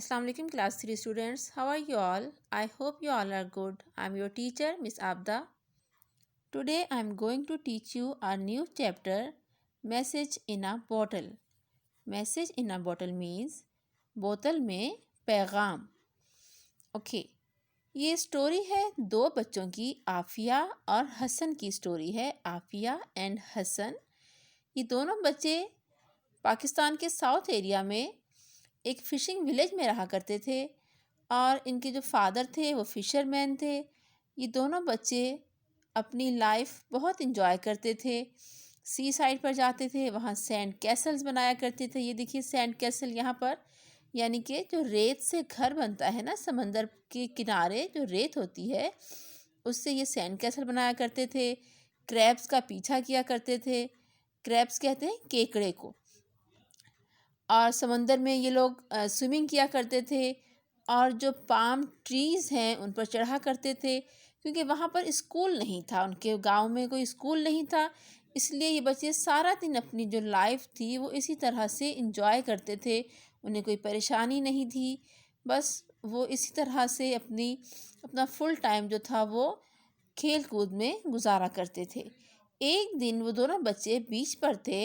Assalamu alaikum class 3 students. How are you all? I hope you all are good. I'm your teacher Miss Abda. Today I'm going to teach you a new chapter, Message in a Bottle. Message in a bottle means बोतल में पैगाम. Okay ये story है दो बच्चों की, आफिया और हसन की स्टोरी है. आफिया एंड हसन ये दोनों बच्चे पाकिस्तान के साउथ एरिया में एक फ़िशिंग विलेज में रहा करते थे और इनके जो फादर थे वो फ़िशरमैन थे. ये दोनों बच्चे अपनी लाइफ बहुत इन्जॉय करते थे. सी साइड पर जाते थे, वहाँ सैंड कैसल्स बनाया करते थे. ये देखिए सैंड कैसल यहाँ पर, यानी कि जो रेत से घर बनता है ना, समंदर के किनारे जो रेत होती है उससे ये सैंड कैसल बनाया करते थे. क्रैब्स का पीछा किया करते थे. क्रैब्स कहते हैं केकड़े को. और समंदर में ये लोग स्विमिंग किया करते थे और जो पाम ट्रीज़ हैं उन पर चढ़ा करते थे, क्योंकि वहाँ पर स्कूल नहीं था. उनके गांव में कोई स्कूल नहीं था, इसलिए ये बच्चे सारा दिन अपनी जो लाइफ थी वो इसी तरह से इंजॉय करते थे. उन्हें कोई परेशानी नहीं थी, बस वो इसी तरह से अपना फुल टाइम जो था वो खेल कूद में गुजारा करते थे. एक दिन वो दोनों बच्चे बीच पर थे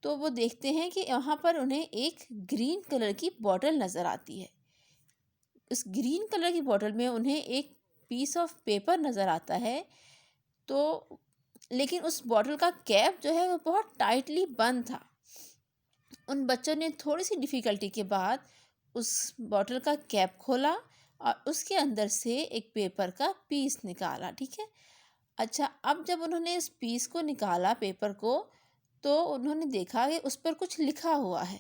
तो वो देखते हैं कि वहाँ पर उन्हें एक ग्रीन कलर की बॉटल नज़र आती है. उस ग्रीन कलर की बॉटल में उन्हें एक पीस ऑफ पेपर नज़र आता है. तो लेकिन उस बॉटल का कैप जो है वो बहुत टाइटली बंद था. उन बच्चों ने थोड़ी सी डिफ़िकल्टी के बाद उस बॉटल का कैप खोला और उसके अंदर से एक पेपर का पीस निकाला. ठीक है. अच्छा, अब जब उन्होंने इस पीस को निकाला पेपर को, तो उन्होंने देखा कि उस पर कुछ लिखा हुआ है.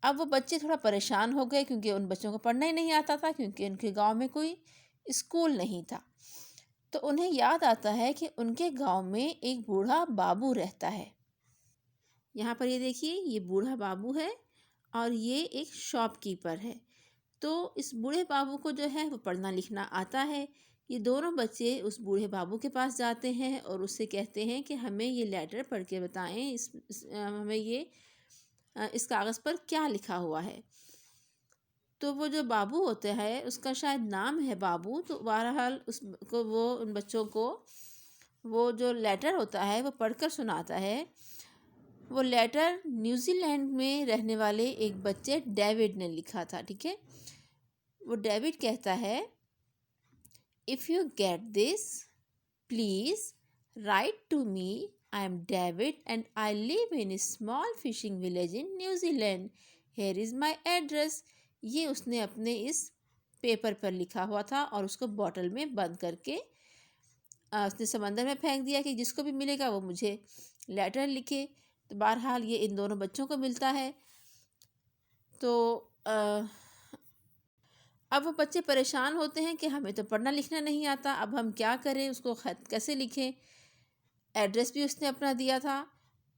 अब वो बच्चे थोड़ा परेशान हो गए, क्योंकि उन बच्चों को पढ़ना ही नहीं आता था, क्योंकि उनके गांव में कोई स्कूल नहीं था. तो उन्हें याद आता है कि उनके गांव में एक बूढ़ा बाबू रहता है. यहाँ पर ये देखिए, ये बूढ़ा बाबू है और ये एक शॉपकीपर है. तो इस बूढ़े बाबू को जो है वो पढ़ना लिखना आता है. ये दोनों बच्चे उस बूढ़े बाबू के पास जाते हैं और उससे कहते हैं कि हमें ये लेटर पढ़ के बताएं, हमें ये इस कागज़ पर क्या लिखा हुआ है. तो वो जो बाबू होता है उसका शायद नाम है बाबू. तो बहरहाल उसको वो उन बच्चों को वो जो लेटर होता है वो पढ़कर सुनाता है. वो लेटर न्यूजीलैंड में रहने वाले एक बच्चे डेविड ने लिखा था. ठीक है. वो डेविड कहता है, if you get this please write to me. I am David and I live in small fishing village in New Zealand. Here is my address. ये उसने अपने इस पेपर पर लिखा हुआ था और उसको बॉटल में बंद करके उसने समंदर में फेंक दिया कि जिसको भी मिलेगा वो मुझे लेटर लिखे. तो बहरहाल ये इन दोनों बच्चों को मिलता है. तो अब वो बच्चे परेशान होते हैं कि हमें तो पढ़ना लिखना नहीं आता, अब हम क्या करें, उसको ख़त कैसे लिखें. एड्रेस भी उसने अपना दिया था.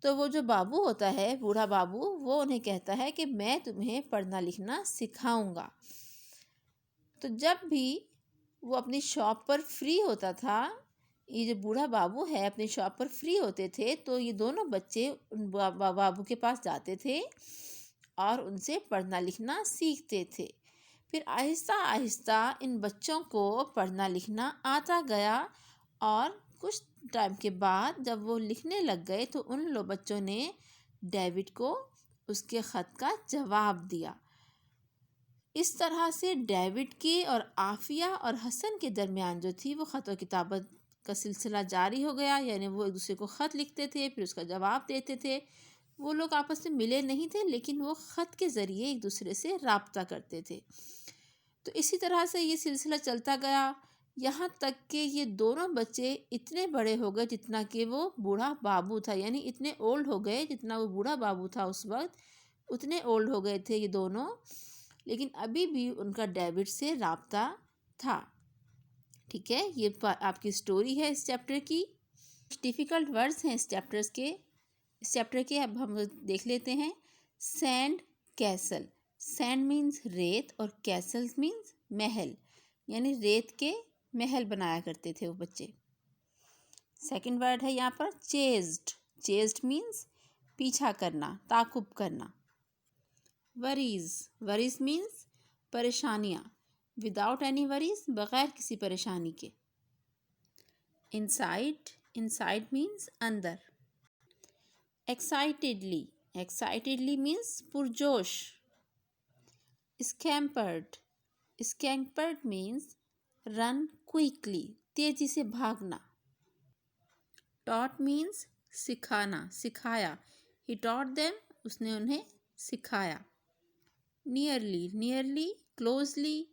तो वो जो बाबू होता है, बूढ़ा बाबू, वो उन्हें कहता है कि मैं तुम्हें पढ़ना लिखना सिखाऊंगा. तो जब भी वो अपनी शॉप पर फ्री होता था, ये जो बूढ़ा बाबू है अपनी शॉप पर फ्री होते थे, तो ये दोनों बच्चे उन बाबू के पास जाते थे और उनसे पढ़ना लिखना सीखते थे. फिर आहिस्ता आहिस्ता इन बच्चों को पढ़ना लिखना आता गया और कुछ टाइम के बाद जब वो लिखने लग गए तो उन बच्चों ने डेविड को उसके ख़त का जवाब दिया. इस तरह से डेविड के और आफिया और हसन के दरमियान जो थी वो ख़त व किताबत का सिलसिला जारी हो गया. यानी वो एक दूसरे को ख़त लिखते थे, फिर उसका जवाब देते थे. वो लोग आपस में मिले नहीं थे, लेकिन वो ख़त के ज़रिए एक दूसरे से राब्ता करते थे. तो इसी तरह से ये सिलसिला चलता गया, यहाँ तक कि ये दोनों बच्चे इतने बड़े हो गए जितना कि वो बूढ़ा बाबू था. यानी इतने ओल्ड हो गए जितना वो बूढ़ा बाबू था उस वक्त, उतने ओल्ड हो गए थे ये दोनों. लेकिन अभी भी उनका डेविड से राब्ता था. ठीक है. ये आपकी स्टोरी है इस चैप्टर की. डिफ़िकल्ट वर्ड्स हैं इस चैप्टर के अब हम देख लेते हैं. Sand castle. सैंड मीन्स रेत और कैसल्स मीन्स महल, यानी रेत के महल बनाया करते थे वो बच्चे. सेकंड वर्ड है यहाँ पर चेज्ड. चेज्ड मीन्स पीछा करना, ताकुब करना. वरीज मीन्स परेशानियाँ, विदाउट एनी वरीज, बगैर किसी परेशानी के। इनसाइड मीन्स अंदर। एक्साइटेडली मीन्स पुरजोश। स्कैम्पर्ड मीन्स रन क्विकली, तेजी से भागना। टॉट मीन्स सिखाना, सिखाया। ही टॉट देम, उसने उन्हें सिखाया। नियरली क्लोजली,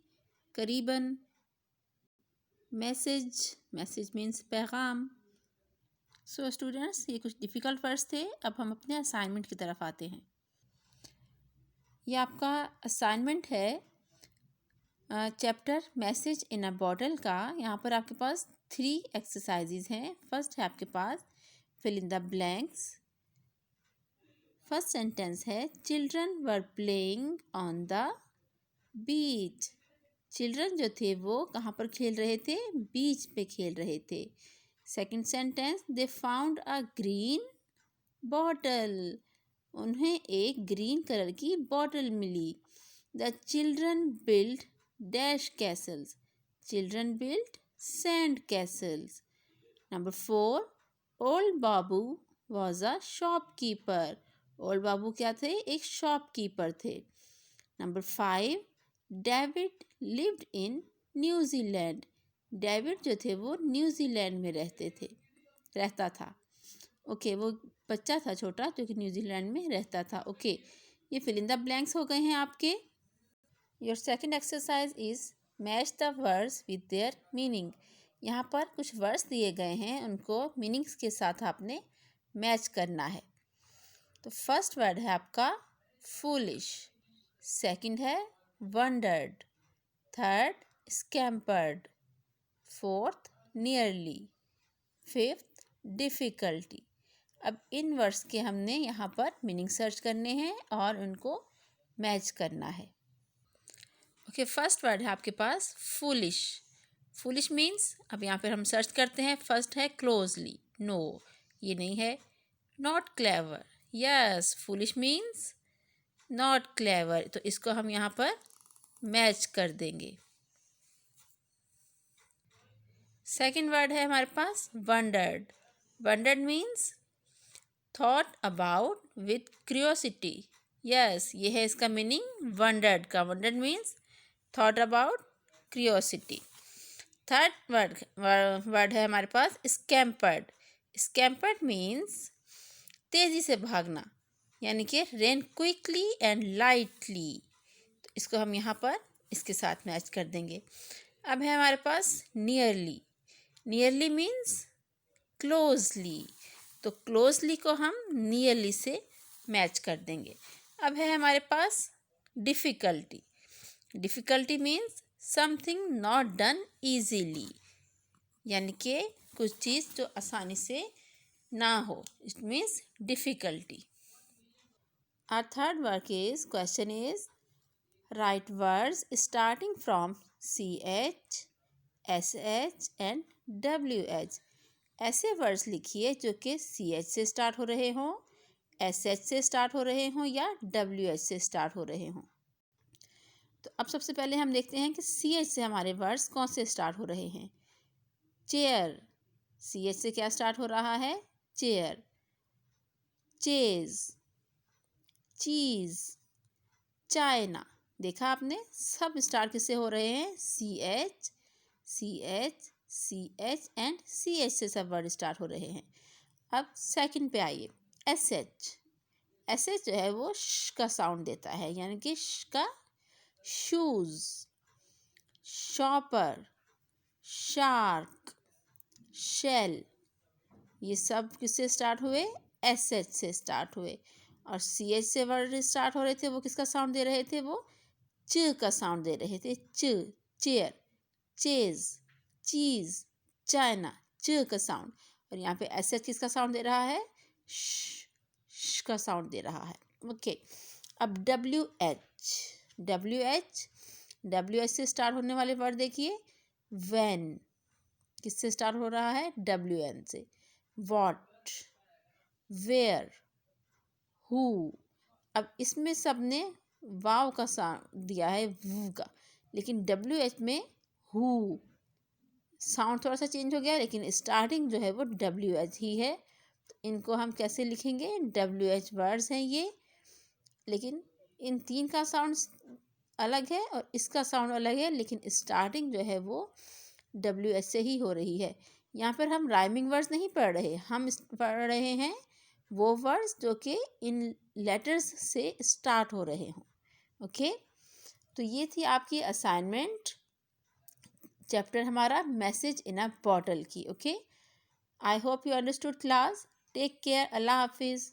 करीबन। मैसेज मीन्स पैगाम। सो स्टूडेंट्स, ये कुछ डिफ़िकल्ट वर्ड्स थे। अब हम अपने असाइनमेंट की तरफ आते हैं। ये आपका असाइनमेंट है chapter message in a bottle का। यहाँ पर आपके पास 3 एक्सरसाइजेज हैं। फर्स्ट है आपके पास fill in the blanks. First sentence है children were playing on the beach. Children जो थे वो कहाँ पर खेल रहे थे? बीच पे खेल रहे थे। Second sentence they found a green bottle. उन्हें एक ग्रीन कलर की बॉटल मिली। The children build dash castles. Children build sand castles. Number 4 old Babu was a shopkeeper. Old Babu क्या थे? एक शॉपकीपर थे। Number 5 David lived in New Zealand. डेविड जो थे वो न्यूजीलैंड में रहता था। ओके, वो बच्चा था छोटा जो कि न्यूजीलैंड में रहता था। ओके, ये फिल इन द ब्लैंक्स हो गए हैं आपके। Your second exercise is match the words with their meaning. यहाँ पर कुछ वर्ड्स दिए गए हैं, उनको मीनिंग्स के साथ आपने मैच करना है। तो फर्स्ट वर्ड है आपका फूलिश, सेकंड है wondered, third scampered, fourth nearly, fifth difficulty. अब इन वर्ड्स के हमने यहाँ पर मीनिंग सर्च करने हैं और उनको मैच करना है। ओके, फर्स्ट वर्ड है आपके पास फूलिश। फूलिश मीन्स, अब यहाँ पर हम सर्च करते हैं। फर्स्ट है क्लोजली, नो ये नहीं है। Not clever, yes, foolish means not clever, तो इसको हम यहाँ पर मैच कर देंगे। सेकेंड वर्ड है हमारे पास wondered. Wondered means thought about with curiosity, yes, ये है इसका मीनिंग वंडर्ड का। Wondered means thought about curiosity. Third word है हमारे पास स्कैम्पर्ड। स्कैम्पर्ड मीन्स तेज़ी से भागना, यानी कि रन क्विकली एंड लाइटली, तो इसको हम यहाँ पर इसके साथ मैच कर देंगे। अब है हमारे पास नियरली। नियरली मीन्स क्लोजली, तो क्लोजली को हम नियरली से मैच कर देंगे। अब है हमारे पास difficulty. Difficulty means something not done easily, यानी कि कुछ चीज़ जो आसानी से ना हो, it means difficulty. Our third work is, question is, write words starting from CH, SH and WH. ऐसे वर्ड्स लिखिए जो कि CH से स्टार्ट हो रहे हों, SH से स्टार्ट हो रहे हों या WH से स्टार्ट हो रहे हों। तो अब सबसे पहले हम देखते हैं कि CH से हमारे वर्ड्स कौन से स्टार्ट हो रहे हैं। चेयर, CH से क्या स्टार्ट हो रहा है? चेयर। चेज, चीज़, चाइना, देखा आपने, सब स्टार्ट किससे हो रहे हैं? CH, CH, CH and CH से सब वर्ड स्टार्ट हो रहे हैं। अब सेकंड पे आइए, SH। SH जो है वो श का साउंड देता है, यानी कि श का शूज़, शॉपर, शार्क, शेल, ये सब किससे स्टार्ट हुए? SH से स्टार्ट हुए। और CH से वर्ड स्टार्ट हो रहे थे, वो किसका साउंड दे रहे थे? वो च का साउंड दे रहे थे। चेयर, चेज, चीज़, चाइना, च का साउंड। और यहाँ पे SH किसका साउंड दे रहा है? श का साउंड दे रहा है। ओके, अब WH से स्टार्ट होने वाले वर्ड देखिए। वैन, किससे स्टार्ट हो रहा है? WN से। What, where, who. अब इसमें सब ने वाव का साउंड दिया है, वू का, लेकिन WH में हु, साउंड थोड़ा सा चेंज हो गया, लेकिन स्टार्टिंग जो है वो WH ही है। तो इनको हम कैसे लिखेंगे, WH वर्ड्स हैं ये, लेकिन इन तीन का साउंड अलग है और इसका साउंड अलग है, लेकिन स्टार्टिंग जो है वो WH से ही हो रही है। यहाँ पर हम राइमिंग वर्ड्स नहीं पढ़ रहे, हम पढ़ रहे हैं वो वर्ड्स जो कि इन लेटर्स से स्टार्ट हो रहे हों। ओके, तो ये थी आपकी असाइनमेंट, चैप्टर हमारा मैसेज इन अ बॉटल की। Okay, I hope you understood class. Take care, अल्लाह हाफिज़।